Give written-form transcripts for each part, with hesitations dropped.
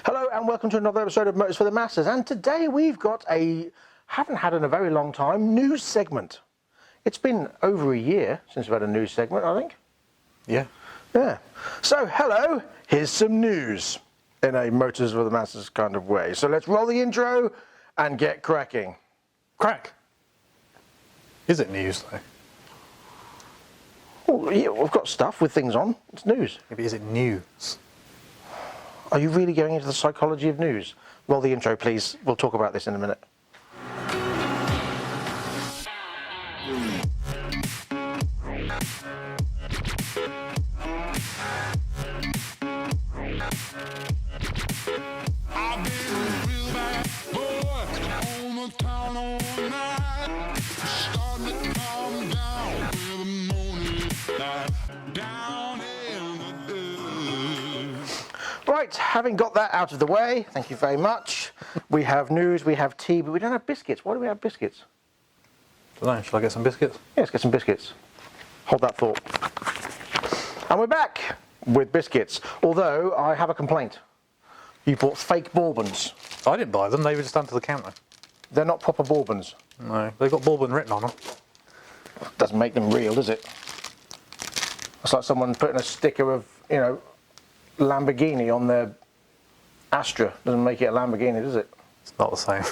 Hello and welcome to another episode of Motors for the Masses, and today we've got haven't had in a very long time, news segment. It's been over a year since we've had a news segment, I think. Yeah. So, hello, here's some news in a Motors for the Masses kind of way. So let's roll the intro and get cracking. Crack. Is it news though? Well, yeah, we've got stuff with things on. It's news. Maybe is it news? Are you really going into the psychology of news? Roll the intro, please. We'll talk about this in a minute. Right, having got that out of the way, thank you very much. We have news, we have tea, but we don't have biscuits. Why do we have biscuits? I don't know, shall I get some biscuits? Yeah, let's get some biscuits. Hold that thought. And we're back with biscuits, although I have a complaint. You bought fake bourbons. I didn't buy them, they were just under the counter. They're not proper bourbons. No, they've got bourbon written on them. Doesn't make them real, does it? It's like someone putting a sticker of, you know, Lamborghini on their Astra. Doesn't make it a Lamborghini, does it? It's not the same.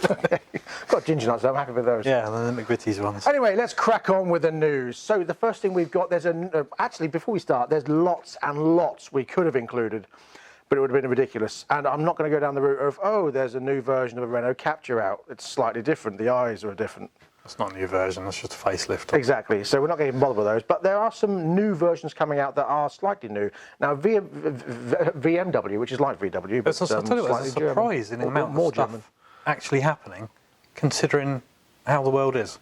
Okay. Got ginger nuts, so I'm happy with those. Yeah, the McVitie's ones. Anyway, let's crack on with the news. So the first thing we've got, actually before we start, there's lots and lots we could have included, but it would have been ridiculous. And I'm not going to go down the route of, oh, there's a new version of a Renault Capture out. It's slightly different. The eyes are different. That's not a new version, that's just a facelift. Exactly, so we're not going to even bother with those, but there are some new versions coming out that are slightly new. Now, BMW, which is like VW, but I'll tell you what, it's a surprise in the amount of stuff actually happening, considering how the world is.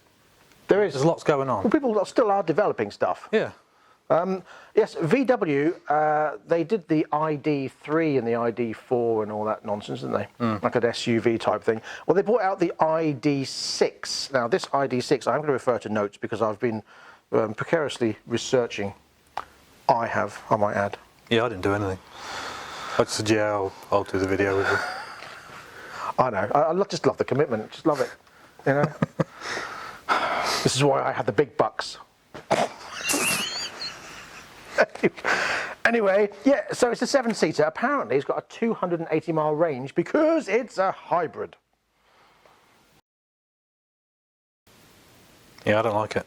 There's lots going on. Well, people still are developing stuff. Yeah. Yes, VW, they did the ID3 and the ID4 and all that nonsense, didn't they? Like an SUV type thing. Well, they brought out the ID6. Now, this ID6, I'm going to refer to notes because I've been precariously researching. I might add. Yeah, I didn't do anything. I just said, yeah, I'll do the video with you. I know. I just love the commitment. Just love it. You know? This is why I had the big bucks. Anyway, yeah, so it's a 7-seater. Apparently, it's got a 280-mile range because it's a hybrid. Yeah, I don't like it.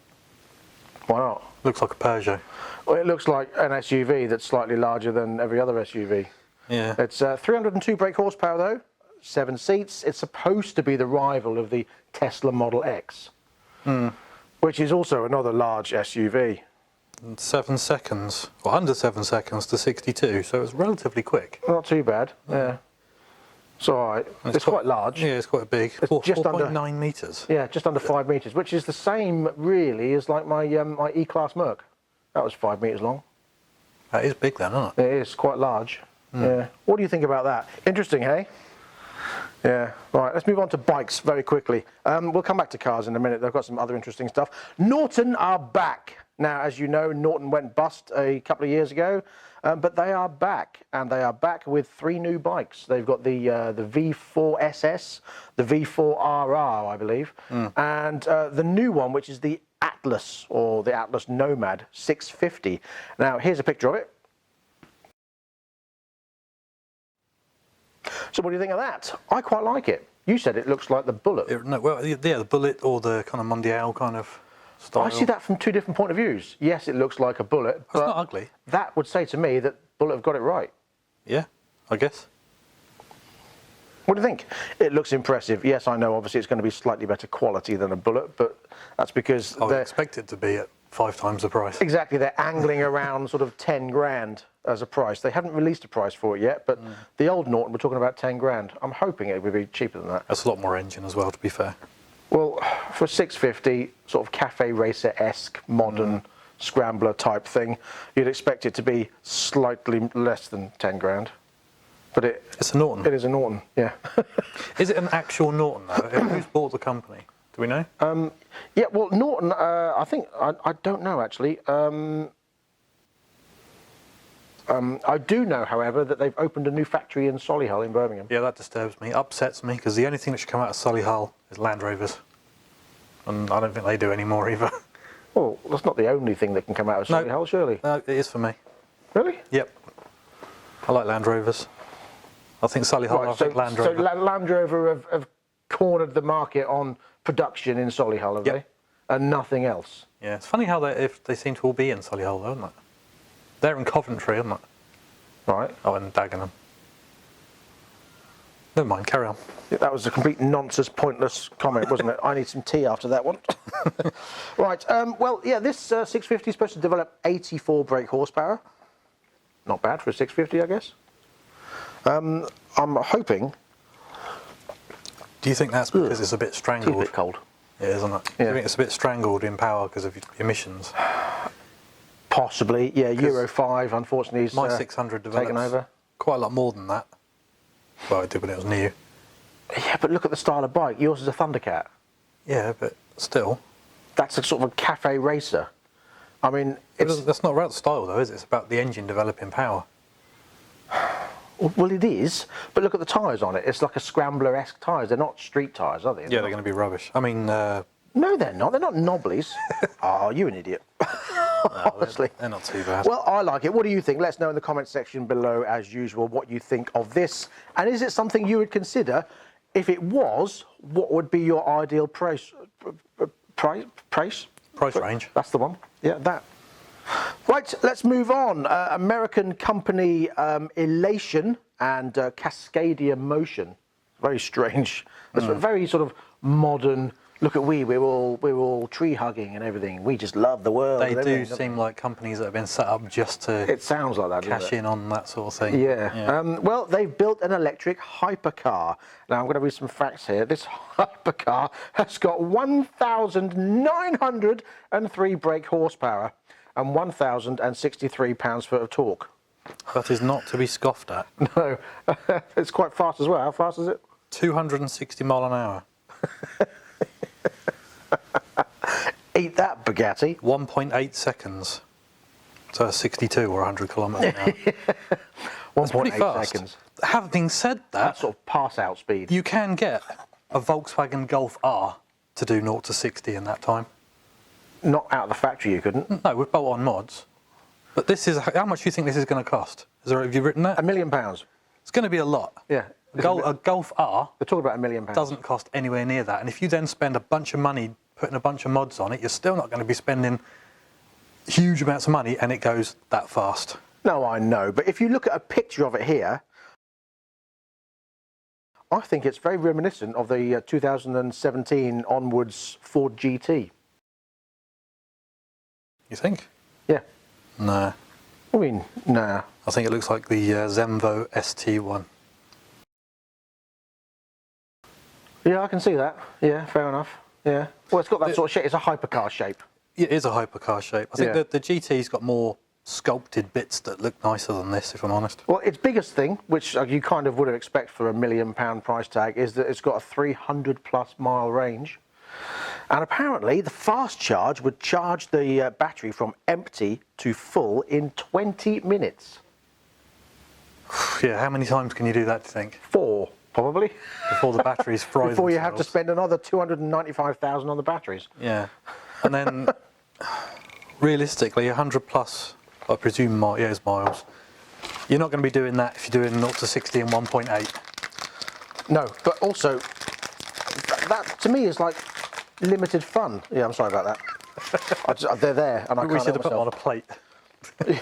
Why not? Looks like a Peugeot. Well, it looks like an SUV that's slightly larger than every other SUV. Yeah. It's 302 brake horsepower, though. 7 seats. It's supposed to be the rival of the Tesla Model X, which is also another large SUV. 7 seconds, or under 7 seconds to 62, so it's relatively quick. Not too bad, yeah. It's all right. It's quite large. Yeah, it's quite big. It's just under 4.9 metres. Yeah, just under 5 metres, which is the same, really, as like my my E-Class Merc. That was 5 metres long. That is big then, isn't it? It is quite large. Yeah. What do you think about that? Interesting, hey? Yeah. Right, let's move on to bikes very quickly. We'll come back to cars in a minute. They've got some other interesting stuff. Norton are back. Now, as you know, Norton went bust a couple of years ago, but they are back, and they are back with 3 new bikes. They've got the V4 SS, the V4 RR, I believe, and the new one, which is the Atlas, or the Atlas Nomad 650. Now, here's a picture of it. So what do you think of that? I quite like it. You said it looks like the Bullet. The Bullet or the kind of Mondial kind of style. I see that from 2 different point of views. Yes, it looks like a Bullet, but it's not ugly. That would say to me that Bullet have got it right. Yeah, I guess. What do you think? It looks impressive. Yes, I know, obviously it's going to be slightly better quality than a Bullet, but that's because I would expect it to be at 5 times the price. Exactly, they're angling around sort of 10 grand as a price. They haven't released a price for it yet, but the old Norton, we're talking about 10 grand. I'm hoping it would be cheaper than that. That's a lot more engine as well, to be fair. Well, for 650, sort of cafe racer-esque, modern scrambler type thing, you'd expect it to be slightly less than 10 grand. But it's a Norton. It is a Norton, yeah. Is it an actual Norton though? Who's bought the company? Do we know? Yeah, well, Norton, I think, I don't know actually. I do know, however, that they've opened a new factory in Solihull in Birmingham. Yeah, that disturbs me, upsets me, because the only thing that should come out of Solihull is Land Rovers. And I don't think they do anymore either. Well, that's not the only thing that can come out of Solihull, surely. No, it is for me. Really? Yep. I like Land Rovers. I think Solihull, I think Land Rover. So Land Rover have cornered the market on production in Solihull, have they? And nothing else. Yeah, it's funny how they seem to all be in Solihull, though, isn't it? They're in Coventry, aren't they? Right. Oh, and Dagenham. Never mind, carry on. Yeah, that was a complete nonsense, pointless comment, wasn't it? I need some tea after that one. Right, well, yeah, this 650 is supposed to develop 84 brake horsepower. Not bad for a 650, I guess. I'm hoping... Do you think that's because it's a bit strangled? It's a bit cold. Yeah, isn't it? Yeah. Do you think it's a bit strangled in power because of emissions? Possibly, yeah. Euro 5, unfortunately, is my 600 develops taken over. Quite a lot more than that. Well, it did when it was new. Yeah, but look at the style of bike. Yours is a Thundercat. Yeah, but still. That's a sort of a cafe racer. I mean, that's not about the style, though, is it? It's about the engine developing power. Well, it is, but look at the tyres on it. It's like a Scrambler-esque tyres. They're not street tyres, are they? Yeah, they're going to be rubbish. I mean... No, they're not. They're not knobblies. Oh, you're an idiot. No, honestly. They're not too bad. Well, I like it. What do you think? Let us know in the comment section below, as usual, what you think of this. And is it something you would consider? If it was, what would be your ideal price? Price Range. That's the one. Yeah, that. Right, let's move on. American company Elation and Cascadia Motion. Very strange. It's a very sort of modern. Look at we're all tree hugging and everything. We just love the world. They do seem like companies that have been set up just to. It sounds like that. Cash in on that sort of thing. Yeah. Well, they've built an electric hypercar. Now I'm going to read some facts here. This hypercar has got 1,903 brake horsepower and 1,063 pounds-foot of torque. That is not to be scoffed at. No, it's quite fast as well. How fast is it? 260 mile an hour. Eat that, Bugatti. 1.8 seconds. So 62 or 100 kilometres an hour. 1.8 seconds. Having said that, That's sort of pass-out speed. you can get a Volkswagen Golf R to do 0 to 60 in that time. Not out of the factory, you couldn't. No, with bolt-on mods. But this is how much do you think this is going to cost? Have you written that? £1 million. It's going to be a lot. Yeah. A Golf R. They're talking about £1 million. Doesn't cost anywhere near that. And if you then spend a bunch of money putting a bunch of mods on it, you're still not going to be spending huge amounts of money, and it goes that fast. No, I know, but if you look at a picture of it here, I think it's very reminiscent of the 2017 onwards Ford GT. You think? Yeah. Nah. I mean, nah. I think it looks like the Zenvo ST1. Yeah, I can see that. Yeah, fair enough. Yeah. Well, it's got that sort of shape. It's a hypercar shape. It is a hypercar shape. I think the GT's got more sculpted bits that look nicer than this, if I'm honest. Well, its biggest thing, which you kind of would have expected for £1 million price tag, is that it's got a 300+ mile range. And apparently, the fast charge would charge the battery from empty to full in 20 minutes. Yeah, how many times can you do that, do you think? 4, probably. Before the batteries fry Before you themselves. have to spend another 295,000 on the batteries. Yeah. And then, realistically, 100+, I presume, miles. You're not going to be doing that if you're doing 0 to 60 in 1.8. No, but also, that to me is like limited fun. Yeah, I'm sorry about that. They're there, and I can't We should help have put them on a myself. plate.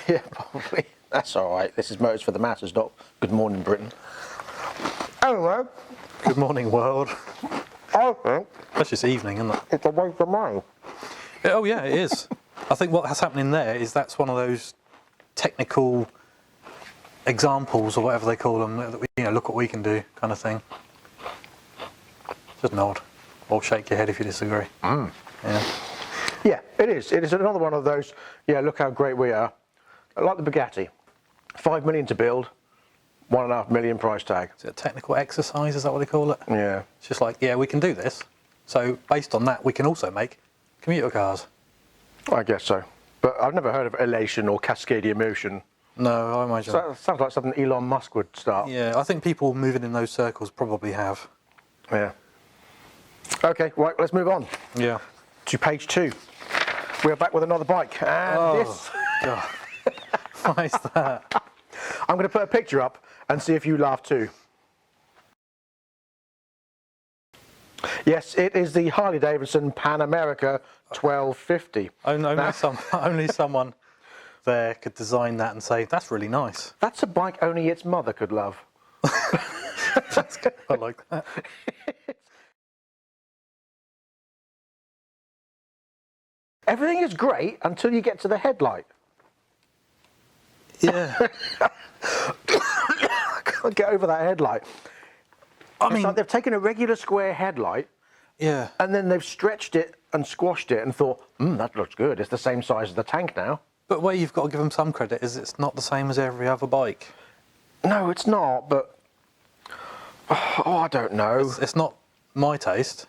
Yeah, probably. That's all right. This is Motors for the Masses, not Good Morning Britain. Anyway. Good morning, world. I think That's just evening, isn't it? it's a waste of money. Oh, yeah, it is. I think what's happening there is that's one of those technical examples, or whatever they call them, that we, look what we can do kind of thing. Just nod. Or shake your head if you disagree. Yeah. Yeah, it is. It is another one of those, yeah, look how great we are. Like the Bugatti. 5 million to build, 1.5 million price tag. Is it a technical exercise? Is that what they call it? Yeah. It's just like, yeah, we can do this. So based on that, we can also make commuter cars. I guess so. But I've never heard of Elation or Cascadia Motion. No, I imagine. So that sounds like something Elon Musk would start. Yeah, I think people moving in those circles probably have. Yeah. Okay, right, let's move on Yeah. to page 2. We're back with another bike, and this. God. Why is that? I'm going to put a picture up and see if you laugh too. Yes, it is the Harley-Davidson Pan America 1250. Only someone there could design that and say, that's really nice. That's a bike only its mother could love. I like that. Everything is great until you get to the headlight. Yeah. I can't get over that headlight. I It's mean, like they've taken a regular square headlight yeah. and then they've stretched it and squashed it and thought, that looks good. It's the same size as the tank now. But where you've got to give them some credit is it's not the same as every other bike. No, it's not, but I don't know. It's not my taste.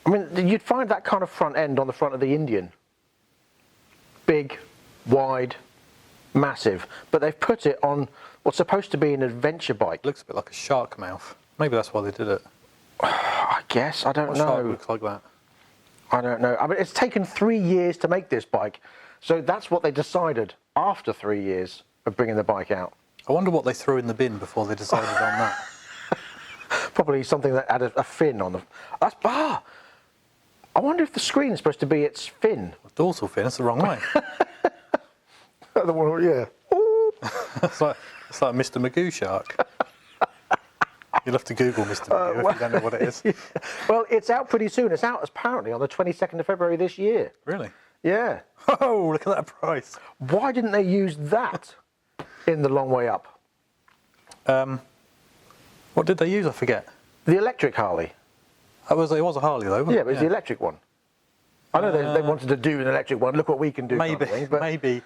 I mean, you'd find that kind of front end on the front of the Indian. Big, wide, massive. But they've put it on what's supposed to be an adventure bike. It looks a bit like a shark mouth. Maybe that's why they did it. I guess, I don't What shark know. looks like that? I don't know. I mean, it's taken 3 years to make this bike. So that's what they decided after 3 years of bringing the bike out. I wonder what they threw in the bin before they decided on that. Probably something that had a fin on the... I wonder if the screen is supposed to be its fin. Dorsal fin, it's the wrong way. Yeah. It's like Mr. Magoo shark. You'll have to Google Mr. Magoo if you don't know what it is. Well, it's out pretty soon. It's out apparently on the 22nd of February this year. Really? Yeah. Oh, look at that price. Why didn't they use that in the long way up? What did they use? I forget. The electric Harley. It was a Harley though, wasn't Yeah, but it's the electric one. I know they wanted to do an electric one. Look what we can do. Maybe, kind of thing, but maybe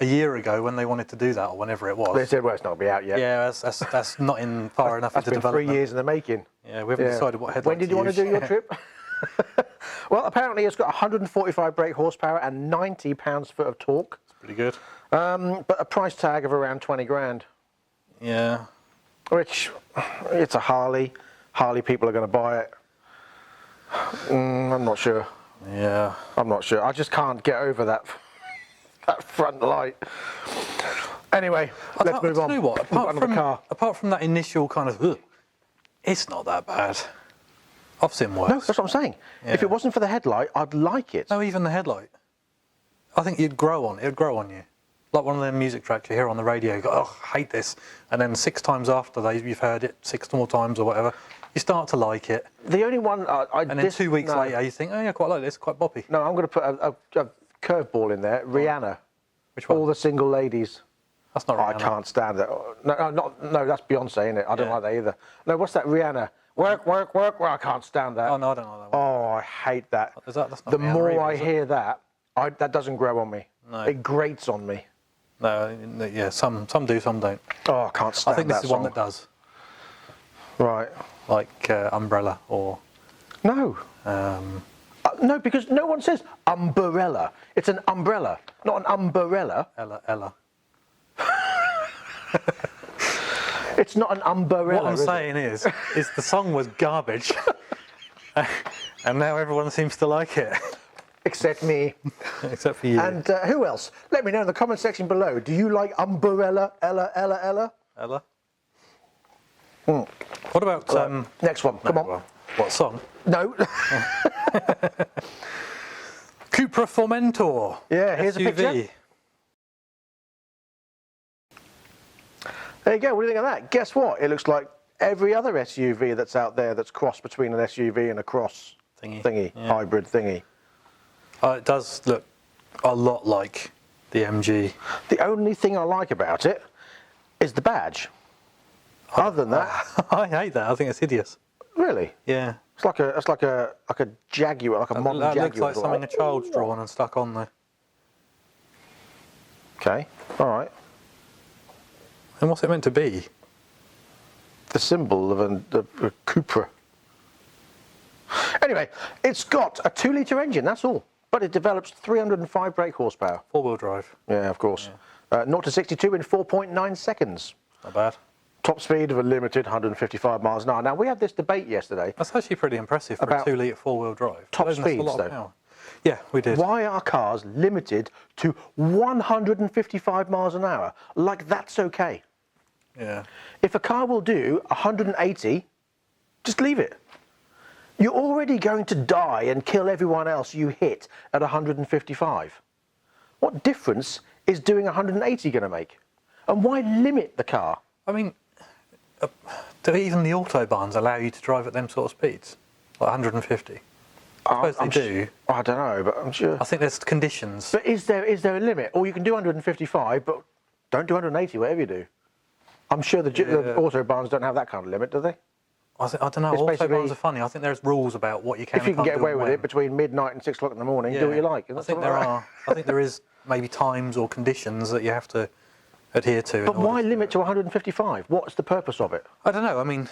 a year ago when they wanted to do that, or whenever it was. they said, well, it's not going to be out yet. Yeah, that's not in far enough That's into been 3 development. years in the making. Yeah, we haven't decided what headlight When did you want to do your trip? Well, apparently it's got 145 brake horsepower and 90 pounds-foot of torque. Pretty good. But a price tag of around 20 grand. Yeah. Which, it's a Harley. Harley people are going to buy it. I'm not sure. Yeah. I'm not sure. I just can't get over that front light. Anyway, let's move on. You know what? Apart Apart from that initial kind of, ugh, it's not that bad. I've seen worse. No, that's what I'm saying. Yeah. If it wasn't for the headlight, I'd like it. No, even the headlight. I think it'd grow on you. Like one of them music tracks you hear on the radio, you go, oh, I hate this. And then 6 times after you've heard it 6 more times or whatever, you start to like it. The only one And then 2 weeks later, you think, oh yeah, I quite like this, quite boppy. No, I'm going to put a curveball in there. Rihanna. Which one? All the single ladies. That's not I Rihanna. can't stand it. No, that's Beyonce, isn't it? I don't like that either. No, what's that? Rihanna. Work. Well, I can't stand that. Oh, no, I don't like that one. Oh, I hate that. That's not The Rihanna more either, I is it? hear that, that doesn't grow on me. No. It grates on me. No, yeah, some do, some don't. Oh, I can't stand that I think this is one song. that does. Right. Like Umbrella or... No. No, because no one says umbrella. It's an umbrella, not an umbrella. Ella. It's not an umbrella. What I'm is it? saying is the song was garbage. And now everyone seems to like it. Except me. Except for you. And who else? Let me know in the comment section below. Do you like umbrella, Ella? Ella? What about... Next one. Come on. well, what song? No. Cupra Formentor. Yeah, here's a SUV. picture. There you go. What do you think of that? Guess what? It looks like every other SUV that's out there that's crossed between an SUV and a cross thingy, Yeah. hybrid thingy. It does look a lot like the MG. The only thing I like about it is the badge. Other than that, I hate that. I think it's hideous. really, Yeah. it's like a Jaguar, like a modern That Jaguar. looks like something a child's drawn and stuck on there. Okay, all right. And what's it meant to be? The symbol of a Cupra. Anyway, it's got a 2-litre engine. That's all. But it develops 305 brake horsepower. 4-wheel drive. Yeah, of course. 0 to 62 in 4.9 seconds. Not bad. Top speed of a limited 155 miles an hour. Now, we had this debate yesterday. That's actually pretty impressive for a 2-litre four-wheel drive. Top That's a speeds, lot of though. power. Yeah, we did. Why are cars limited to 155 miles an hour? Like, that's okay. Yeah. If a car will do 180, just leave it. You're already going to die and kill everyone else you hit at 155. What difference is doing 180 going to make? And why limit the car? I mean, do even the autobahns allow you to drive at them sort of speeds? Like 150? I suppose they do. I don't know, but I'm sure. I think there's conditions. But is there a limit? Or you can do 155, but don't do 180, whatever you do. I'm sure the autobahns don't have that kind of limit, do they? I don't know. Autobahns are funny. I think there's rules about what you can. If you can get away with it between midnight and 6 o'clock in the morning, do what you like. I think there are. I think there is maybe times or conditions that you have to adhere to. But why limit to 155? What's the purpose of it? I don't know. I mean,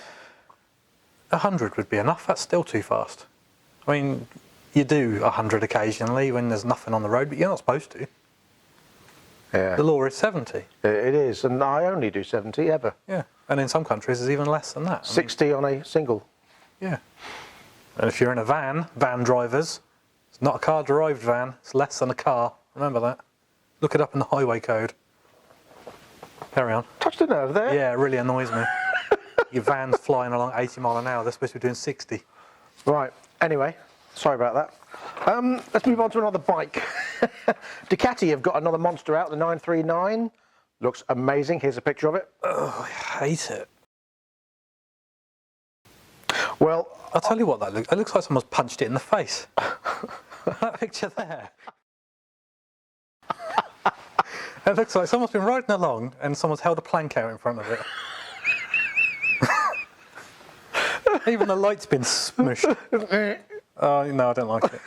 100 would be enough. That's still too fast. I mean, you do 100 occasionally when there's nothing on the road, but you're not supposed to. Yeah. The law is 70. It is, and I only do 70 ever. Yeah, and in some countries it's even less than that. 60 on a single. Yeah. And if you're in a van drivers, it's not a car-derived van, it's less than a car. Remember that. Look it up in the highway code. Carry on. Touched a nerve there. Yeah, it really annoys me. Your van's flying along 80 mile an hour, they're supposed to be doing 60. Right, anyway, sorry about that. Let's move on to another bike. Ducati have got another monster out, the 939. Looks amazing. Here's a picture of it. Oh, I hate it. Well, I'll tell you what that looks. It looks like someone's punched it in the face. That picture there. It looks like someone's been riding along and someone's held a plank out in front of it. Even the light's been smushed. Oh, no, I don't like it.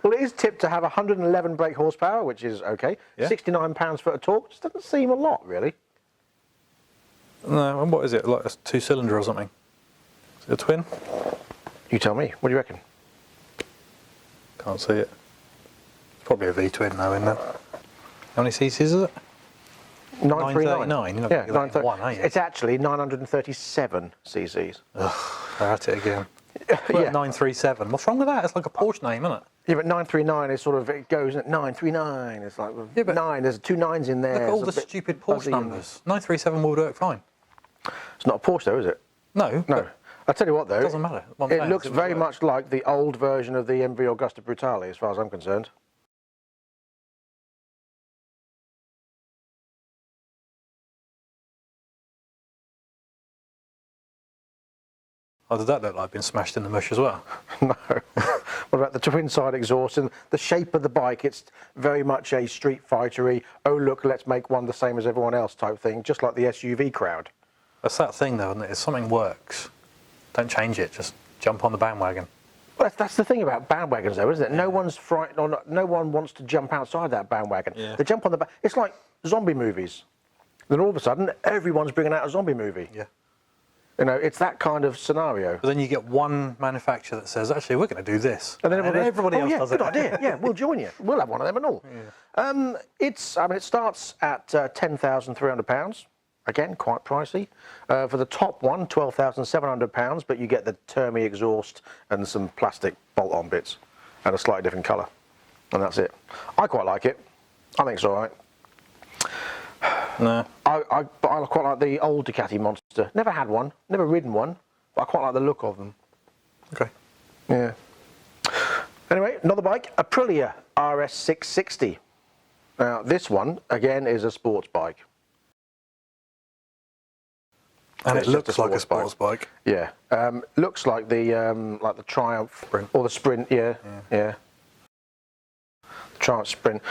Well, it is tipped to have 111 brake horsepower, which is okay. Yeah. 69 pounds-foot of torque. Just doesn't seem a lot, really. No, and what is it? Like a 2-cylinder or something? Is it a twin? You tell me. What do you reckon? Can't see it. It's probably a V-twin though, isn't it? How many cc's is it? 939. 939. You're not Yeah, going to get one, are you? It's actually 937 cc's. Ugh, they're at it again. Yeah. 937. What's wrong with that? It's like a Porsche name, isn't it? Yeah, but 939 is sort of, it goes at 939. It's like Yeah, but 9. There's 2 9s in there. Look at all the It's a bit stupid Porsche buzzy and- numbers. 937 will work fine. It's not a Porsche, though, is it? No. No. but I'll tell you what, though. It doesn't matter. What I'm It saying looks is will very work. much like the old version of the MV Augusta Brutale, as far as I'm concerned. Oh, did that look like being smashed in the mush as well? No. What about the twin side exhaust and the shape of the bike? It's very much a street fightery, oh look, let's make one the same as everyone else type thing, just like the SUV crowd. That's that thing though, isn't it? If something works, don't change it, just jump on the bandwagon. Well, that's the thing about bandwagons, though, isn't it? No one's frightened, or no one wants to jump outside that bandwagon. Yeah. They jump on the It's like zombie movies. Then all of a sudden, everyone's bringing out a zombie movie. Yeah. You know, it's that kind of scenario. But then you get one manufacturer that says, actually, we're going to do this. And then everybody else yeah, does good it. idea. Yeah, we'll join you. We'll have one of them and all. Yeah. It starts at £10,300. Again, quite pricey. For the top one, £12,700, but you get the Termi exhaust and some plastic bolt-on bits and a slightly different colour. And that's it. I quite like it. I think it's all right. No. I quite like the old Ducati Monster. Never had one, never ridden one, but I quite like the look of them. Okay. Yeah. Anyway, another bike, Aprilia RS660. Now, this one, again, is a sports bike. And It's it just looks like a sports bike. Yeah. Looks like the Triumph Sprint. or the Sprint. Yeah. Yeah. Triumph Sprint.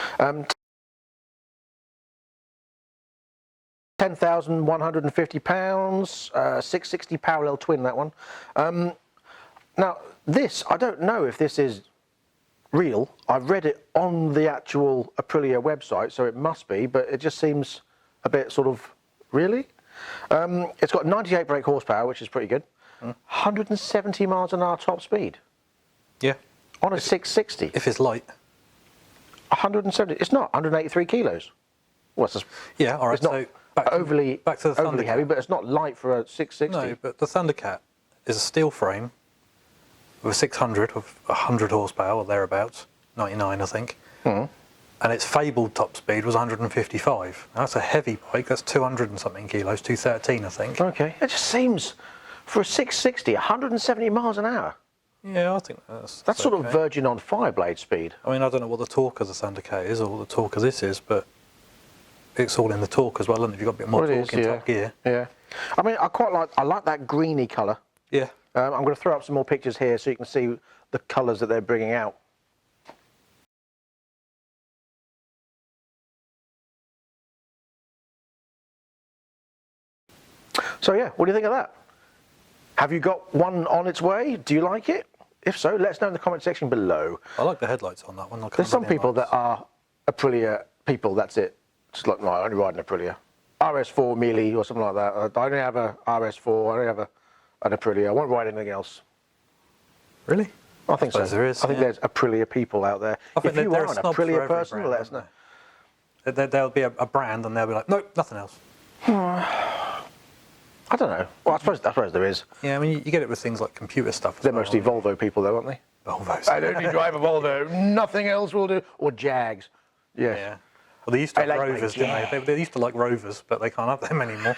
£10,150. 660 parallel twin. That one. Now this, I don't know if this is real. I've read it on the actual Aprilia website, so it must be. But it just seems a bit sort of really. It's got 98 brake horsepower, which is pretty good. 170 miles an hour top speed Yeah. on a 660. If it's light. 170. It's not 183 kilos. Well, Yeah, all right. It's not So back to the overly heavy, Thundercat. but it's not light for a 660. No, but the Thundercat is a steel frame with a 600 of 100 horsepower or thereabouts, 99 I think. And its fabled top speed was 155. Now, that's a heavy bike. That's 200 and something kilos, 213 I think. Okay, it just seems for a 660, 170 miles an hour. Yeah, I think that's Sort okay. of verging on Fireblade speed. I mean, I don't know what the torque of the Thundercat is or what the torque of this is, but it's all in the torque as well, and if you've got a bit more torque in top gear. Yeah. I mean, I like that greeny colour. Yeah. I'm going to throw up some more pictures here so you can see the colours that they're bringing out. So yeah, what do you think of that? Have you got one on its way? Do you like it? If so, let us know in the comment section below. I like the headlights on that one. There's some people that are Aprilia people, that's it. Just like, no, I only ride an Aprilia. RS4 Mealy or something like that. I only have a RS4, I only have an Aprilia. I won't ride anything else. Really? I think so. There is, I think there's Aprilia people out there. I think if you they're are a an snob for Aprilia every person, brand, let us know. There'll be a brand and they'll be like, nope, nothing else. I don't know. Well, I suppose there is. Yeah, I mean, you get it with things like computer stuff. They're mostly Volvo people, though, aren't they? Volvos. I only drive a Volvo. Nothing else will do. Or Jags. Yes. Yeah. Well, they used to have like my Rovers, didn't they? They used to like Rovers, but they can't have them anymore.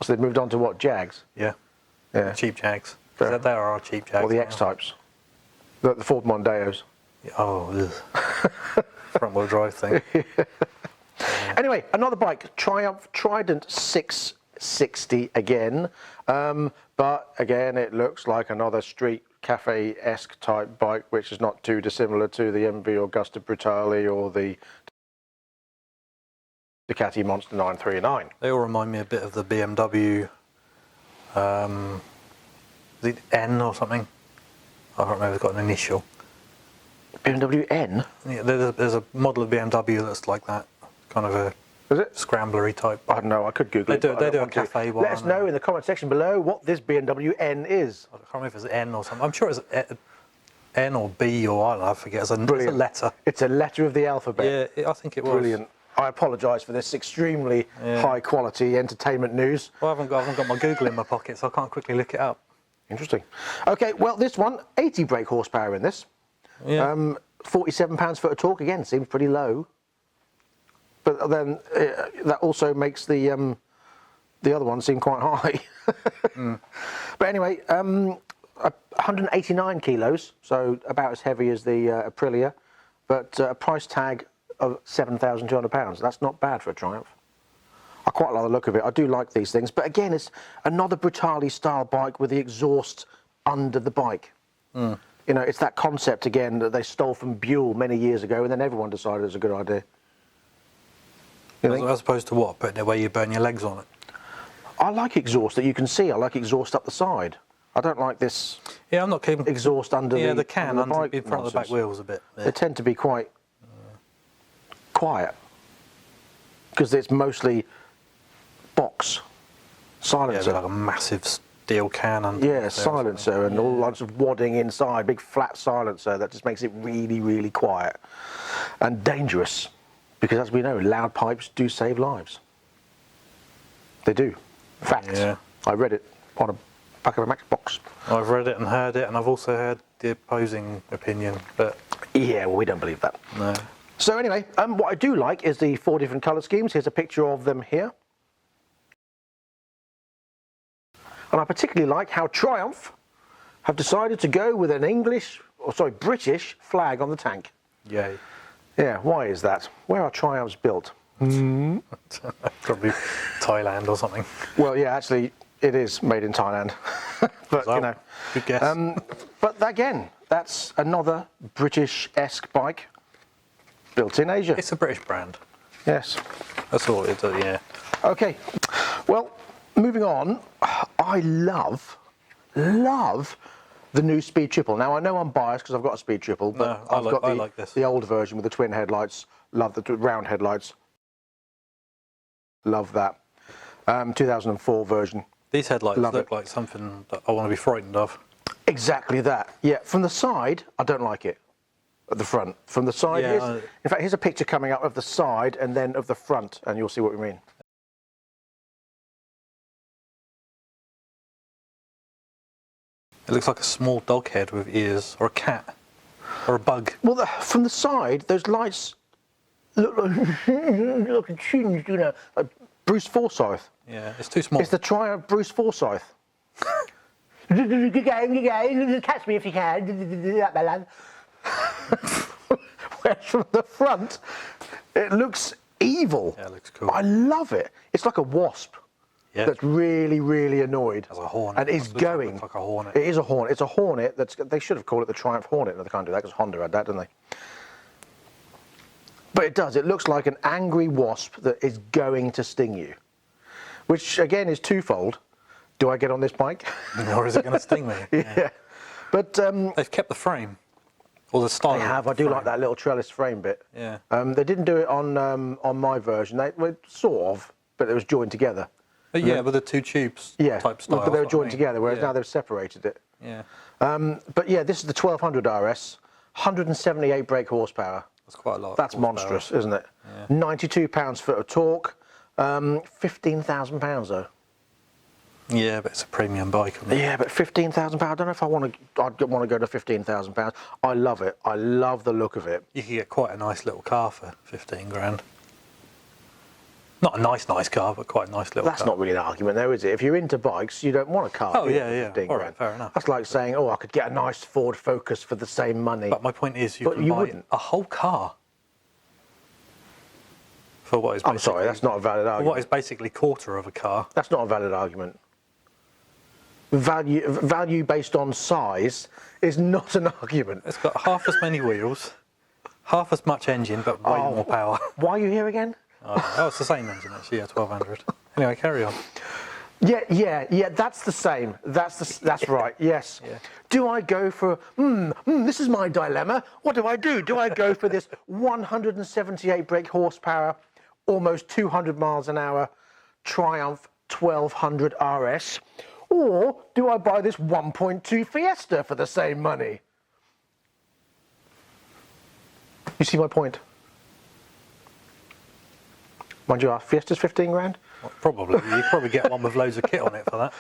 So they've moved on to what? Jags? Yeah. Yeah. Cheap Jags. Fair. They are our cheap Jags. Or the now. X-Types. The Ford Mondeos. Yeah, oh, front-wheel drive thing. Anyway, another bike, Triumph Trident 660 again. But again, it looks like another street cafe-esque type bike, which is not too dissimilar to the MV Augusta Brutale or the Ducati Monster 939. They all remind me a bit of the BMW, the N or something. I can't remember, it's got an initial. BMW N? Yeah, there's a model of BMW that's like that, kind of a Is it? scramblery type. I don't know, I could Google it. They but I do don't a want to. cafe one. Let us know in the comment section below what this BMW N is. I can't remember if it's N or something. I'm sure it's N or B or I don't know, I forget. It's a letter. It's a letter of the alphabet. Yeah, I think it was. Brilliant. I apologise for this extremely high quality entertainment news. Well, I haven't got my Google in my pocket, so I can't quickly look it up. Interesting. Okay, well, this one, 80 brake horsepower in this. Yeah. £47 foot of torque, again, seems pretty low. But then that also makes the other one seem quite high. But anyway, 189 kilos, so about as heavy as the Aprilia, but a price tag of £7,200. That's not bad for a Triumph. I quite like the look of it. I do like these things. But again, it's another Brutale style bike with the exhaust under the bike. You know, it's that concept again that they stole from Buell many years ago, and then everyone decided it was a good idea. As opposed to what? Putting it where you burn your legs on it? I like exhaust that you can see. I like exhaust up the side. I don't like this I'm not keeping exhaust under the the can under the under bike in front of the back nonsense. wheels a bit. They tend to be quite quiet because it's mostly box silencer. Like a massive steel can under Yeah, silencer and all lots of wadding inside, big flat silencer that just makes it really, really quiet and dangerous because, as we know, loud pipes do save lives. They do. Fact. Yeah. I read it on a back of a Matchbox. I've read it and heard it, and I've also heard the opposing opinion, but Yeah, well, we don't believe that. no. So anyway, what I do like is the 4 different colour schemes. Here's a picture of them here. And I particularly like how Triumph have decided to go with an British flag on the tank. Yay. Yeah, why is that? Where are Triumphs built? Probably Thailand or something. Well, yeah, actually, it is made in Thailand. But, you know. Good guess. But again, that's another British-esque bike built in Asia. It's a British brand. Yes. That's all it is, yeah. Okay, well, moving on, I love the new Speed Triple. Now, I know I'm biased because I've got a Speed Triple, but No, I've got I like this. the old version with the twin headlights. Love the round headlights. Love that. 2004 version. These headlights Love look it. like something that I want to be frightened of. Exactly that. Yeah, from the side, I don't like it. at the front. From the side, Yeah, in fact, here's a picture coming up of the side and then of the front, and you'll see what we mean. It looks like a small dog head with ears, or a cat, or a bug. Well, from the side, those lights look like a tuned, you know, like Bruce Forsyth. Yeah, it's too small. It's the Triumph Bruce Forsyth. Catch me if you can. Whereas from the front, it looks evil. Yeah, it looks cool. I love it. It's like a wasp. Yeah. That's really, really annoyed. As a hornet. And is going. Like a hornet. It is a hornet. It's a hornet. They should have called it the Triumph Hornet. No, they can't do that because Honda had that, didn't they? But it does. It looks like an angry wasp that is going to sting you. Which, again, is twofold. Do I get on this bike? Or is it going to sting me? Yeah. But they've kept the frame. Or the style. they have. I do like that little trellis frame bit. Yeah. They didn't do it on my version. They were sort of, but it was joined together. But yeah, with the two tubes type style. But they were joined together, whereas now they've separated it. Yeah. But yeah, this is the 1200 RS, 178 brake horsepower. That's quite a lot. That's monstrous, isn't it? Yeah. 92 pounds-foot of torque, 15,000 pounds though. Yeah, but it's a premium bike. Isn't it? Yeah, but 15,000 pounds. I don't know if I'd want to go to 15,000 pounds. I love it. I love the look of it. You could get quite a nice little car for 15 grand. Not a nice car, but quite a nice little car. That's not really an argument, though, is it? If you're into bikes, you don't want a car. Oh, yeah. 15 All grand. right, fair enough. That's like saying, oh, I could get a nice Ford Focus for the same money. But my point is, you can buy wouldn't. a whole car for what is basically... I'm sorry, that's not a valid argument. What is basically quarter of a car. That's not a valid argument. Value based on size is not an argument. It's got half as many wheels, half as much engine, but way more power. Why are you here again? Oh, it's the same engine actually, yeah, 1200. Anyway, carry on. Yeah, that's the same. That's right, yes. Yeah. Do I go for, this is my dilemma. What do I do? Do I go for this 178 brake horsepower, almost 200 miles an hour Triumph 1200 RS? Or do I buy this 1.2 Fiesta for the same money? You see my point? Mind you, our Fiesta's 15 grand? Well, probably. You'd probably get one with loads of kit on it for that.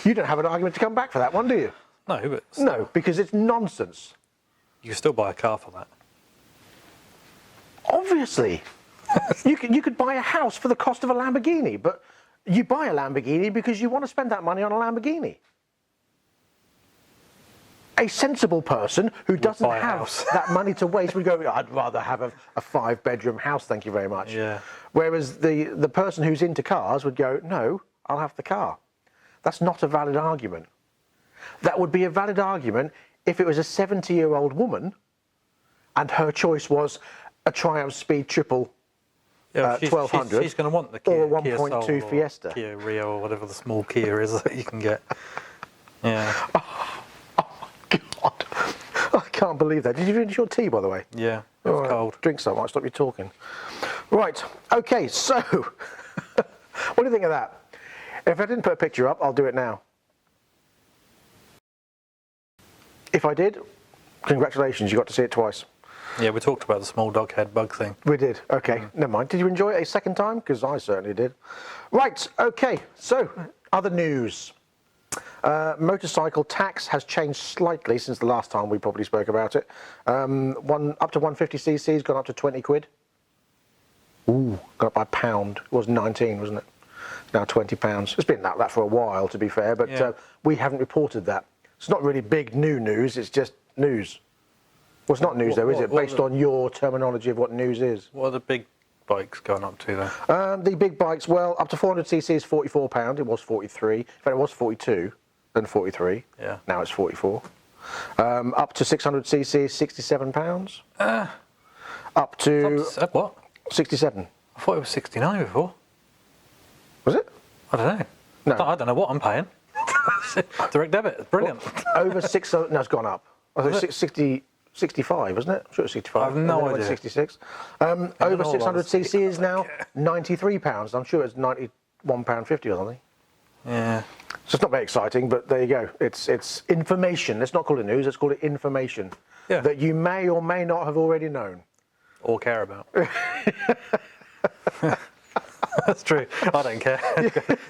You don't have an argument to come back for that one, do you? No, but... No, because it's nonsense. You can still buy a car for that. Obviously. you could buy a house for the cost of a Lamborghini, but you buy a Lamborghini because you want to spend that money on a Lamborghini. A sensible person who doesn't have that money to waste would go, I'd rather have a 5-bedroom house, thank you very much. Yeah. Whereas the person who's into cars would go, no, I'll have the car. That's not a valid argument. That would be a valid argument if it was a 70-year-old woman and her choice was a Triumph Speed Triple 1200. She's going to want the Kia, or a 1.2 Fiesta. Or Kia Rio or whatever the small Kia is that you can get. Yeah. God, I can't believe that. Did you finish your tea, by the way? Yeah, it was cold. Drink some, I might stop you talking. Right, okay, so, what do you think of that? If I didn't put a picture up, I'll do it now. If I did, congratulations, you got to see it twice. Yeah, we talked about the small dog head bug thing. We did, okay, never mind. Did you enjoy it a second time? Because I certainly did. Right, okay, so, other news. Motorcycle tax has changed slightly since the last time we probably spoke about it. Up to 150cc has gone up to 20 quid. Ooh, gone up by £1. It was 19, wasn't it? Now £20. It's been like that for a while, to be fair, but we haven't reported that. It's not really big new news, it's just news. Well, it's not news though, is it? Based on your terminology of what news is. What are the big bikes going up to then? The big bikes, well, up to 400cc is £44. It was 43. In fact, it was 42. Then 43. Yeah. Now it's 44. Up to 600cc is £67. Up to what? 67. I thought it was 69 before. Was it? I don't know. No. I don't know what I'm paying. Direct debit, brilliant. Over 600. No, it's gone up. I think 65, wasn't it? I'm sure it's 65. I have no idea. 66. Over 600cc is now £93. I'm sure it's £91.50 or something. Yeah. So it's not very exciting, but there you go. It's information. Let's not call it news. Let's call it information that you may or may not have already known or care about. That's true. I don't care.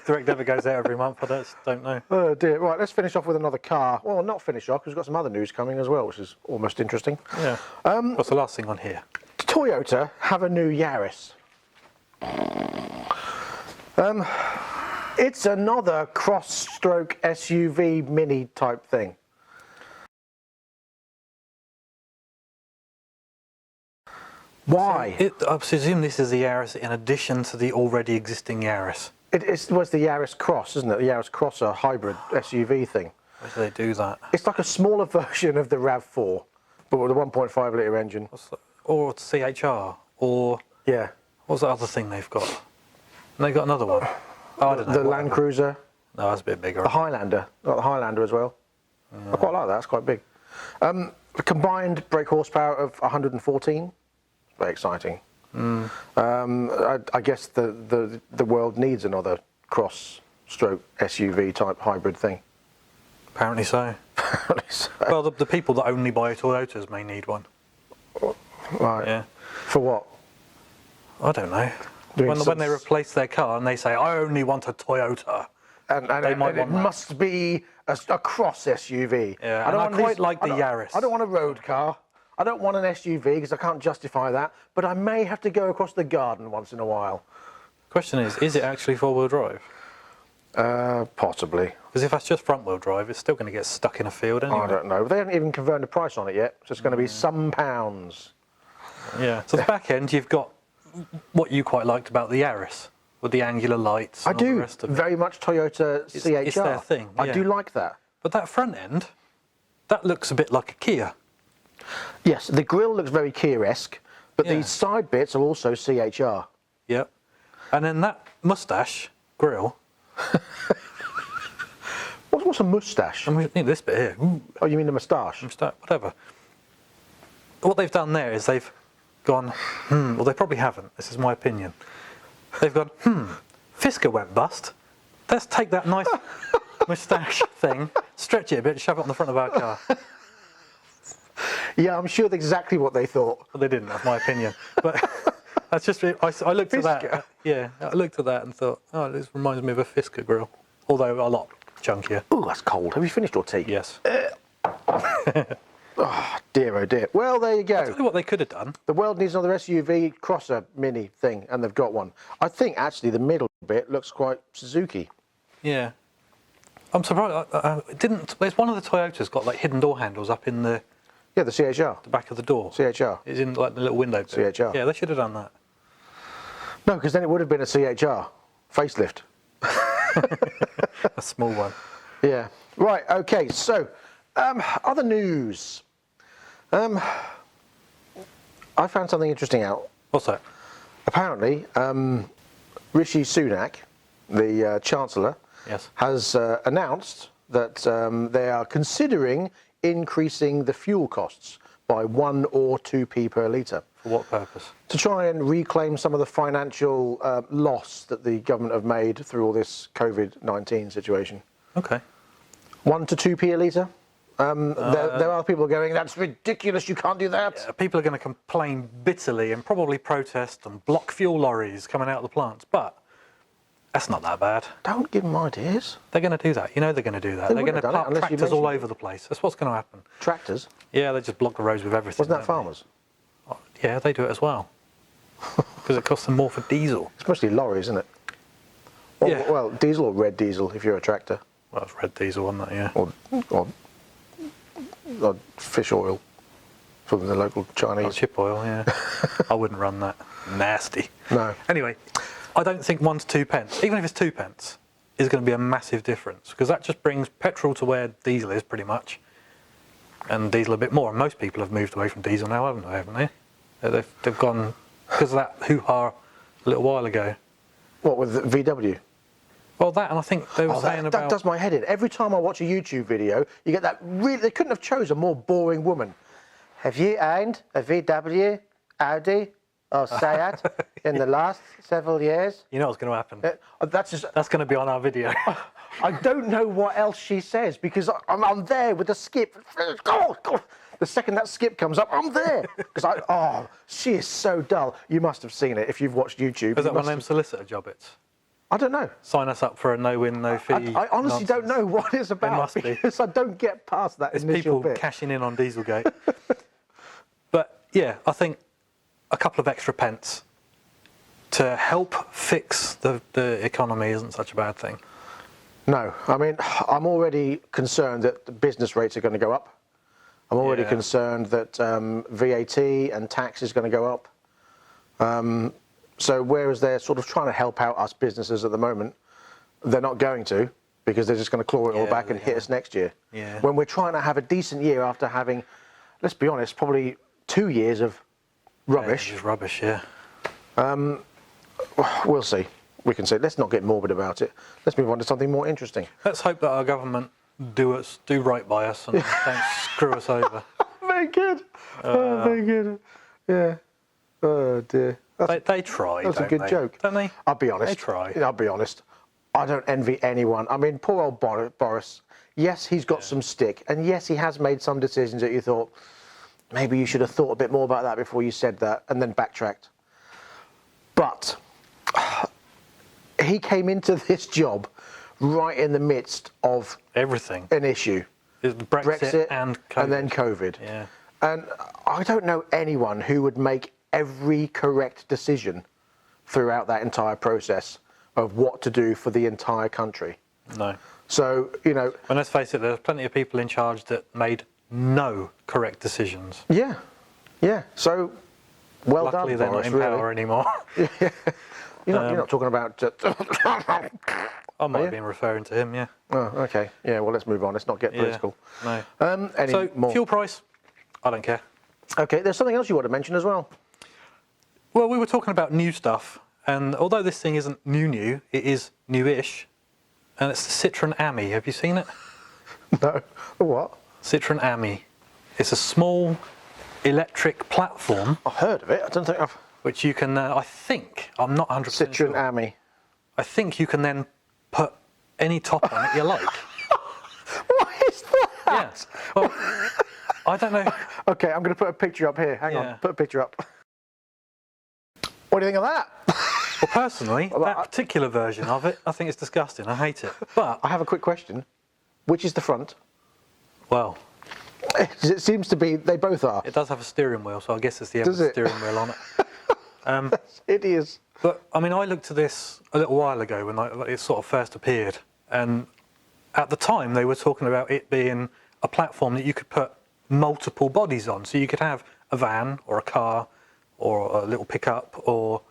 Direct debit goes out every month. I just don't know. Oh dear. Right, let's finish off with another car. Well, not finish off because we've got some other news coming as well, which is almost interesting. Yeah. What's the last thing on here? Toyota have a new Yaris. It's another cross-stroke SUV mini type thing. Why? I presume this is the Yaris in addition to the already existing Yaris. It was the Yaris Cross, isn't it? The Yaris Crosser hybrid SUV thing. Why do they do that? It's like a smaller version of the RAV4, but with a 1.5 litre engine. Or CHR, or yeah. What's the other thing they've got? And they've got another one. Oh, I don't know. The Land Cruiser. No, that's a bit bigger. The Highlander. Got the Highlander as well. I quite like that. It's quite big. A combined brake horsepower of 114. Very exciting. I guess the world needs another cross-stroke SUV type hybrid thing. Apparently so. Apparently so. Well, the people that only buy Toyotas may need one. Right. Yeah. For what? I don't know. When they replace their car and they say, I only want a Toyota. And it must be a cross SUV. Yeah, I quite like the Yaris. I don't want a road car. I don't want an SUV because I can't justify that. But I may have to go across the garden once in a while. Question is it actually four-wheel drive? Possibly. Because if that's just front-wheel drive, it's still going to get stuck in a field anyway. I don't know. They haven't even confirmed the price on it yet. So it's going to be some pounds. Yeah. So the back end, you've got what you quite liked about the Yaris, with the angular lights. I do. Very much Toyota CHR. It's their thing. Yeah. I do like that. But that front end, that looks a bit like a Kia. Yes, the grille looks very Kia-esque, but these side bits are also CHR. Yep. And then that mustache grille. What's a moustache? I mean, this bit here. Ooh. Oh, you mean the moustache? Whatever. What they've done there is they've gone, well, they probably haven't. This is my opinion. They've gone, Fisker went bust. Let's take that nice moustache thing, stretch it a bit, shove it on the front of our car. Yeah, I'm sure that's exactly what they thought. Well, they didn't, that's my opinion. But that's just, I looked at that. Yeah, I looked at that and thought, oh, this reminds me of a Fisker grille. Although a lot chunkier. Oh, that's cold. Have you finished your tea? Yes. Oh, dear, oh dear. Well, there you go. I'll tell you what they could have done. The world needs another SUV crosser mini thing, and they've got one. I think, actually, the middle bit looks quite Suzuki. Yeah. I'm surprised. There's one of the Toyotas got like hidden door handles up in the... Yeah, the CHR. The back of the door. CHR. It's in like the little window bit. CHR. Yeah, they should have done that. No, because then it would have been a CHR. Facelift. A small one. Yeah. Right, okay, so, other news. I found something interesting out. What's that? Apparently, Rishi Sunak, the Chancellor, has announced that they are considering increasing the fuel costs by 1 or 2p per litre. For what purpose? To try and reclaim some of the financial loss that the government have made through all this COVID-19 situation. Okay. 1 to 2p a litre. There are people going, that's ridiculous, you can't do that. Yeah, people are going to complain bitterly and probably protest and block fuel lorries coming out of the plants, but that's not that bad. Don't give them ideas. They're going to do that. You know they're going to do that. They're going to park tractors all over the place. That's what's going to happen. Tractors? Yeah, they just block the roads with everything. Wasn't that farmers? Oh, yeah, they do it as well. Because it costs them more for diesel. It's mostly lorries, isn't it? Yeah. Well, diesel or red diesel if you're a tractor. Well, it's red diesel, wasn't it? Yeah. Or fish oil from the local Chinese. Oh, chip oil, yeah. I wouldn't run that. Nasty. No. Anyway, I don't think 1 to 2 pence, even if it's 2 pence, is going to be a massive difference because that just brings petrol to where diesel is pretty much, and diesel a bit more. And most people have moved away from diesel now, haven't they? They've gone because of that hoo-ha a little while ago. What, with the VW? Well, that, and I think they were saying about... That does my head in. Every time I watch a YouTube video, you get that really... They couldn't have chosen a more boring woman. Have you owned a VW, Audi, or Seat in the last several years. You know what's going to happen? That's going to be on our video. I don't know what else she says because I'm there with the skip. Go. The second that skip comes up, I'm there. Because she is so dull. You must have seen it if you've watched YouTube. Is that one of them solicitor jobbits? I don't know. Sign us up for a no-win, no-fee. I honestly don't know what it's about. It must because I don't get past that it's initial people bit. cashing in on Dieselgate. But yeah, I think a couple of extra pence to help fix the economy isn't such a bad thing. No, I mean, I'm already concerned that the business rates are going to go up. I'm already concerned that VAT and tax is going to go up. So whereas they're sort of trying to help out us businesses at the moment, they're not going to, because they're just going to claw it all back and hit us next year. Yeah. When we're trying to have a decent year after having, let's be honest, probably 2 years of rubbish. Yeah, just rubbish, yeah. We'll see. We can say, let's not get morbid about it. Let's move on to something more interesting. Let's hope that our government do right by us and don't screw us over. Very good. Very good. Yeah. Oh dear. They try. That's a good joke. Don't they? I'll be honest. They try. I'll be honest. I don't envy anyone. I mean, poor old Boris. Yes, he's got some stick, and yes, he has made some decisions that you thought maybe you should have thought a bit more about that before you said that, and then backtracked. But he came into this job right in the midst of everything, an issue. Brexit and COVID. And then COVID. Yeah. And I don't know anyone who would make every correct decision throughout that entire process of what to do for the entire country. No. So, you know... And let's face it, there's plenty of people in charge that made no correct decisions. Yeah. Yeah. So, well Luckily, done, they're Boris, not in power anymore. You're not talking about... I might have been referring to him, yeah. Oh, okay. Yeah, well, let's move on. Let's not get political. No. Any more? Fuel price, I don't care. Okay, there's something else you want to mention as well. Well, we were talking about new stuff, and although this thing isn't new, it is newish, and it's the Citroen Ami. Have you seen it? No. What? Citroen Ami. It's a small electric platform. I've heard of it. I don't think I've... Which you can, I'm not 100% Citroen sure. Ami. I think you can then put any top on it you like. What is that? Yeah. Well, I don't know. Okay, I'm going to put a picture up here. Hang on, put a picture up. What do you think of that? Well, personally, that particular version of it, I think it's disgusting. I hate it. But I have a quick question. Which is the front? Well, it seems to be, they both are. it does have a steering wheel, so I guess it's the Does it? steering wheel on it. It is. But, I mean, I looked at this a little while ago when it sort of first appeared, and at the time they were talking about it being a platform that you could put multiple bodies on. So you could have a van or a car or a little pickup or,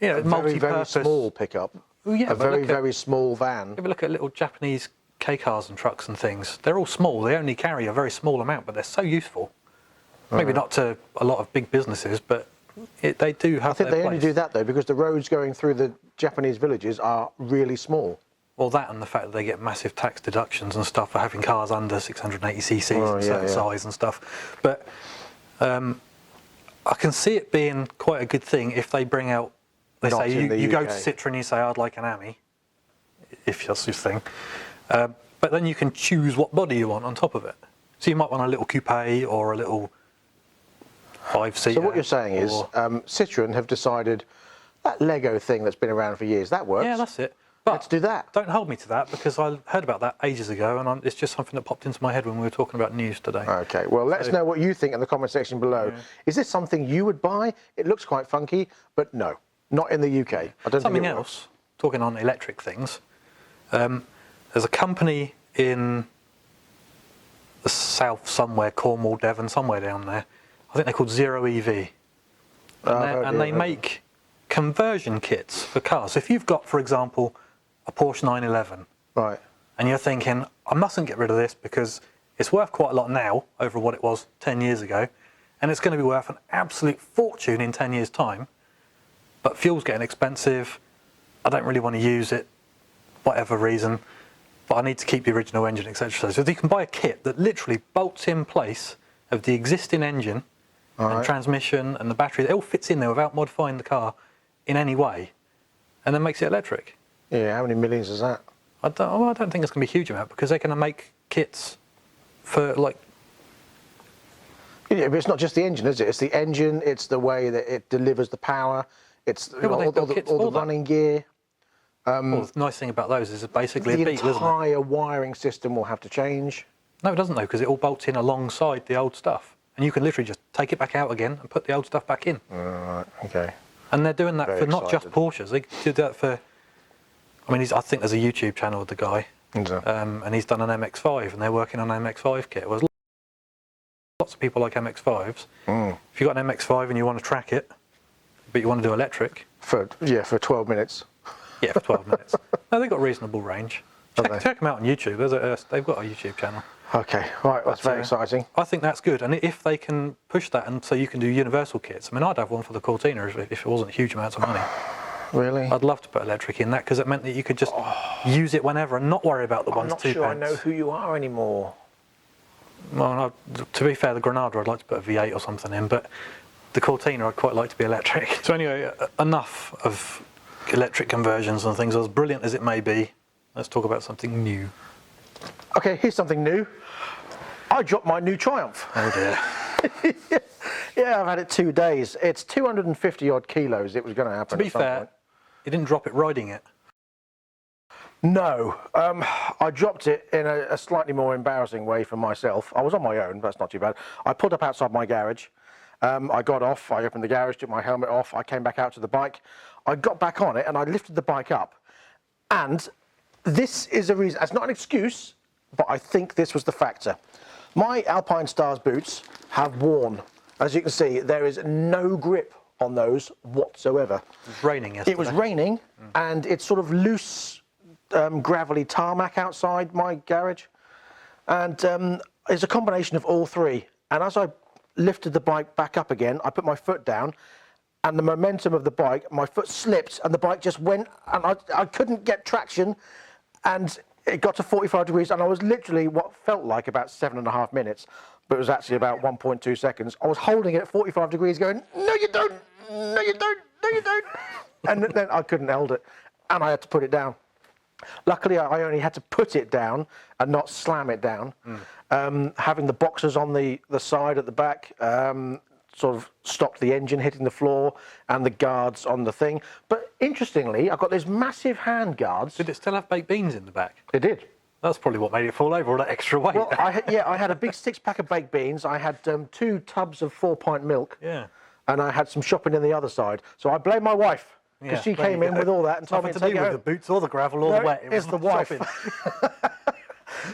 you know, multi-purpose. Very small pickup. Well, yeah, a very small van. If you look at little Japanese K-cars and trucks and things, they're all small. They only carry a very small amount, but they're so useful. Maybe not to a lot of big businesses, but they do have. I think they only do that though because the roads going through the Japanese villages are really small. Well, that and the fact that they get massive tax deductions and stuff for having cars under 680 cc's and certain size and stuff. But I can see it being quite a good thing if they bring out. They Not say in you the go UK. to Citroen, you say I'd like an Ami, if that's your thing. But then you can choose what body you want on top of it. So you might want a little coupe or a little 5-seater. So what you're saying is Citroen have decided that Lego thing that's been around for years, that works. Yeah, that's it. But let's do that. Don't hold me to that because I heard about that ages ago and it's just something that popped into my head when we were talking about news today. Okay, well, let us know what you think in the comment section below. Yeah. Is this something you would buy? It looks quite funky, but no, not in the UK. I don't Something think else, talking on electric things, there's a company in the south somewhere, Cornwall, Devon, somewhere down there. I think they're called Zero EV. And they make conversion kits for cars. So if you've got, for example, a Porsche 911, right, and you're thinking, I mustn't get rid of this because it's worth quite a lot now over what it was 10 years ago, and it's going to be worth an absolute fortune in 10 years' time, but fuel's getting expensive, I don't really want to use it, whatever reason, but I need to keep the original engine, etc. So you can buy a kit that literally bolts in place of the existing engine and transmission and the battery, it all fits in there without modifying the car in any way, and then makes it electric. Yeah, how many millions is that? I don't think it's going to be a huge amount, because they're going to make kits for like... Yeah, but it's not just the engine, is it? It's the engine, it's the way that it delivers the power, it's all the running gear. Well, the nice thing about those is it's basically a Beetle, isn't it? The entire wiring system will have to change. No, it doesn't though, because it all bolts in alongside the old stuff. And you can literally just take it back out again and put the old stuff back in. Right, okay. And they're doing that for not just Porsches. They do that for... I mean, I think there's a YouTube channel with the guy. And he's done an MX-5, and they're working on an MX-5 kit. Well, there's lots of people like MX-5s. If you've got an MX-5 and you want to track it, but you want to do electric... For 12 minutes. Yeah, for 12 minutes. No, they've got reasonable range. Check them out on YouTube. They've got a YouTube channel. Okay, right, that's very exciting. I think that's good, and if they can push that, and so you can do universal kits. I mean, I'd have one for the Cortina if it wasn't huge amounts of money. Really? I'd love to put electric in that, because it meant that you could just use it whenever and not worry about the ones 2 pence. I'm not sure I know who you are anymore. Well, to be fair, the Granada I'd like to put a V8 or something in, but the Cortina I'd quite like to be electric. So anyway, enough of electric conversions and things, as brilliant as it may be. Let's talk about something new. Okay, here's something new. I dropped my new Triumph. Oh dear. Yeah, I've had it 2 days. It's 250 odd kilos. It was going to happen. To be fair, you didn't drop it riding it. No, I dropped it in a slightly more embarrassing way for myself. I was on my own, but that's not too bad. I pulled up outside my garage. I got off, I opened the garage, took my helmet off, I came back out to the bike. I got back on it and I lifted the bike up. And this is a reason, it's not an excuse, but I think this was the factor. My Alpine Stars boots have worn. As you can see, there is no grip on those whatsoever. It was raining yesterday. It was raining, and it's sort of loose, gravelly tarmac outside my garage. And it's a combination of all three. And as I lifted the bike back up again, I put my foot down, and the momentum of the bike, my foot slipped, and the bike just went, and I couldn't get traction, and it got to 45 degrees, and I was literally what felt like about 7.5 minutes, but it was actually about 1.2 seconds. I was holding it at 45 degrees going, no you don't, no you don't, no you don't. And then I couldn't hold it, and I had to put it down. Luckily, I only had to put it down and not slam it down. Having the boxes on the side at the back sort of stopped the engine hitting the floor, and the guards on the thing. But interestingly, I've got those massive hand guards. Did it still have baked beans in the back? It did. That's probably what made it fall over, all that extra weight. Well, I had a big 6-pack of baked beans. I had 2 tubs of 4-pint milk. Yeah. And I had some shopping in the other side. So I blame my wife, because she came in with all that and told me to take it home. With the boots or the gravel or the wet. It's the wife.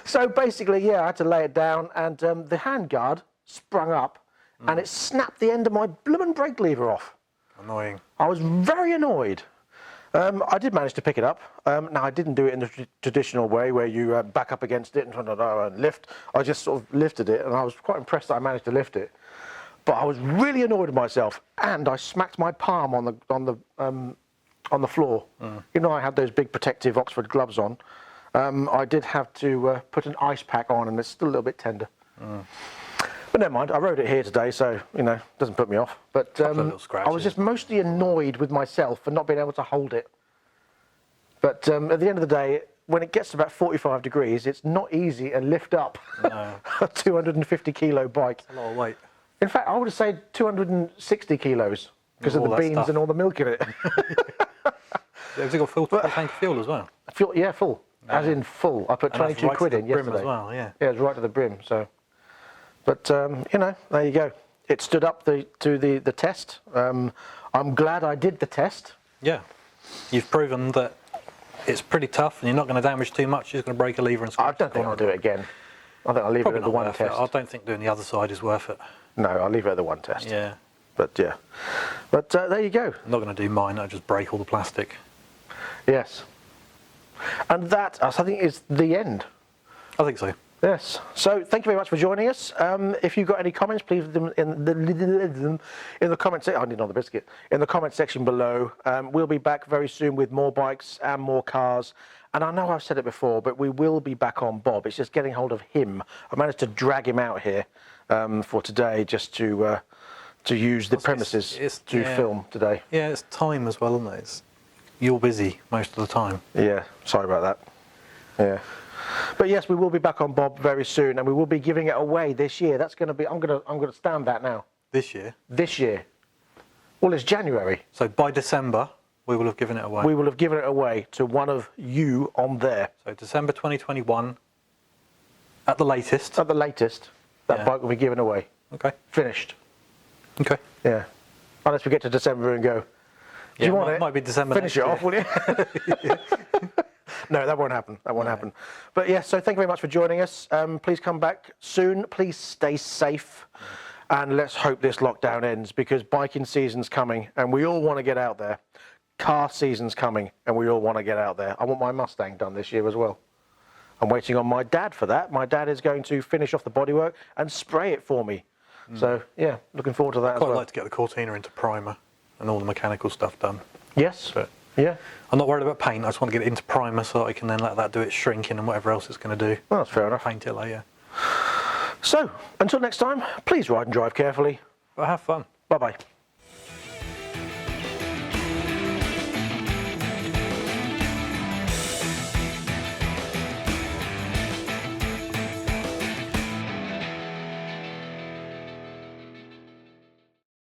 So basically, yeah, I had to lay it down, and the handguard sprung up, and it snapped the end of my blooming brake lever off. Annoying. I was very annoyed. I did manage to pick it up. Now, I didn't do it in the traditional way where you back up against it and lift. I just sort of lifted it, and I was quite impressed that I managed to lift it. But I was really annoyed with myself, and I smacked my palm on the floor. You know, I had those big protective Oxford gloves on. I did have to put an ice pack on, and it's still a little bit tender. But never mind, I rode it here today, so, you know, it doesn't put me off. But I was just mostly annoyed with myself for not being able to hold it. But at the end of the day, when it gets to about 45 degrees, it's not easy to lift up a 250 kilo bike. That's a lot of weight. In fact, I would have said 260 kilos because of the beans and all the milk in it. Has it got full tank of fuel as well? Fuel, yeah, full. As in full. I put 22 quid in yesterday. As well, yeah. Yeah, it's right to the brim. So, but you know, there you go. It stood up to the test. I'm glad I did the test. Yeah, you've proven that it's pretty tough, and you're not going to damage too much. You're just going to break a lever and scratch. I don't think I'll do it again. I think I'll leave it at the one test. I don't think doing the other side is worth it. No, I'll leave it at the one test. Yeah. But yeah. But there you go. I'm not going to do mine. I'll just break all the plastic. Yes. And that, I think, is the end. I think so. Yes. So thank you very much for joining us. If you've got any comments, please leave them in the comment section. I need another biscuit. In the comment section below. We'll be back very soon with more bikes and more cars. And I know I've said it before, but we will be back on Bob. It's just getting hold of him. I managed to drag him out here for today just to to use the premises to film today. Yeah, it's time as well, isn't it? You're busy most of the time. Yeah, sorry about that. Yeah. But yes, we will be back on Bob very soon, and we will be giving it away this year. That's going to be, I'm going to stand that now. This year? This year. Well, it's January. So by December, we will have given it away. We will have given it away to one of you on there. So December 2021, at the latest. At the latest, that bike will be given away. Okay. Finished. Okay. Yeah. Unless we get to December and go, do you want it? Might be December Finish it off, will you? No, that won't happen. That won't happen. But yes, so thank you very much for joining us. Please come back soon. Please stay safe. And let's hope this lockdown ends, because biking season's coming and we all want to get out there. Car season's coming and we all want to get out there. I want my Mustang done this year as well. I'm waiting on my dad for that. My dad is going to finish off the bodywork and spray it for me. So yeah, looking forward to that as well. I'd like to get the Cortina into primer and all the mechanical stuff done. Yes. But yeah. I'm not worried about paint. I just want to get it into primer so that I can then let that do its shrinking and whatever else it's going to do. Well, that's fair enough. Paint it later. So, until next time, please ride and drive carefully. But have fun. Bye-bye.